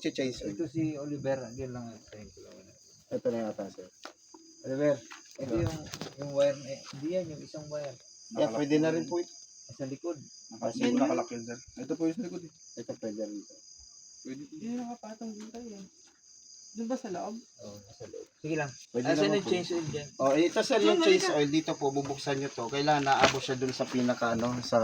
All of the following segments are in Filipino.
mag-change oil. Ito si Oliver, diyan lang. Ito na yata, sir. Oliver, ito yung wire na, hindi yan, yung isang wire. Yeah, pwede na rin po ito. Sa likod. Kasi nakalakil, sir. Ito po yung sa likod. Ito pwede rin ito. Pwede. Hindi nakapatong dito yan. Doon ba sa loob? Oo, nasa loob. Sige lang. Pwede Asan naman yung po. change oil dyan? Oh, ito sir yung change oil dito po, bubuksan nyo to. Kailangan naabot siya dun sa pinaka sa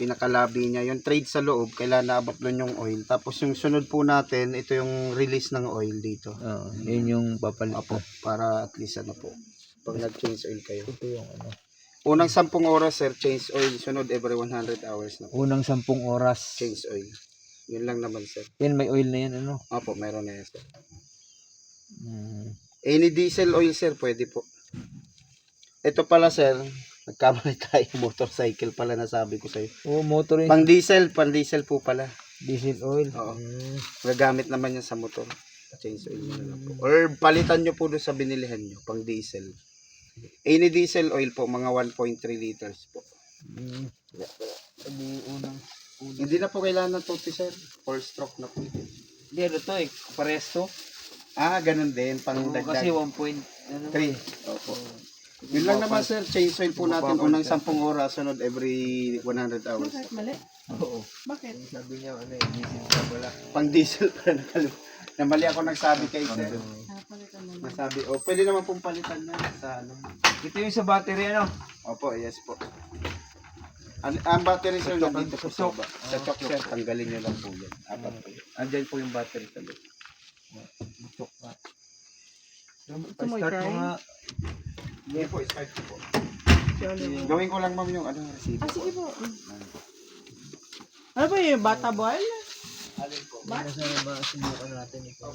pinakalabi niya. Yung trade sa loob, kailangan naabot dun yung oil. Tapos yung sunod po natin, ito yung release ng oil dito. Oo, yun yung papalit. Apo, para at least ano po, pag nag-change oil kayo. Ito yung ano. Unang 10 oras sir, change oil. Sunod every 100 hours na po. Unang 10 oras. Change oil. Yun lang naman sir. Yan, may oil na yan, ano? Apo, meron na yan sir. Hmm. Any diesel oil sir, pwede po. Ito pala sir, nagkamali tayo, motorcycle pala nasabi ko sa'yo. Oo, motor yun. Pang diesel po pala. Diesel oil. Oo. Hmm. Gagamit naman yan sa motor. Change oil nyo na lang po. Or palitan nyo po doon sa binilihan nyo, pang diesel. Any diesel oil po, mga 1.3 liters po. Hmm. Hindi na po kailangan ng tote sir. 4 stroke na po ito. Hindi, ano to eh, paresto. Ah, ganun din, pang Oo, dagdag. kasi 1.3. Opo. Yun lang naman sir, change oil po natin unang 10 oras, sunod every 100 hours. Bakit mali? Oo. Bakit? Sabi niya, ano eh, diesel ka wala. Pang diesel pa namali ako nagsabi kay sir. Napalitan mo. Nasabi, oh, pwede naman pong palitan na sa ano. Ito yung sa battery, ano? Opo, yes po. Ang battery sir nandito po sa chok. baba. Sa chok sir, tanggalin nyo lang po yan. Apat po. Andyan po yung battery sa loob. Chok ka. Ito mo Start mo i-try? nga. Hindi po, start ko po. Si Oliver. Gawin ko lang ma'am yung ano, receipt. Ah, sige po. Ano ba yung bata boy? Alin po? Ano sa mga subukan natin ito?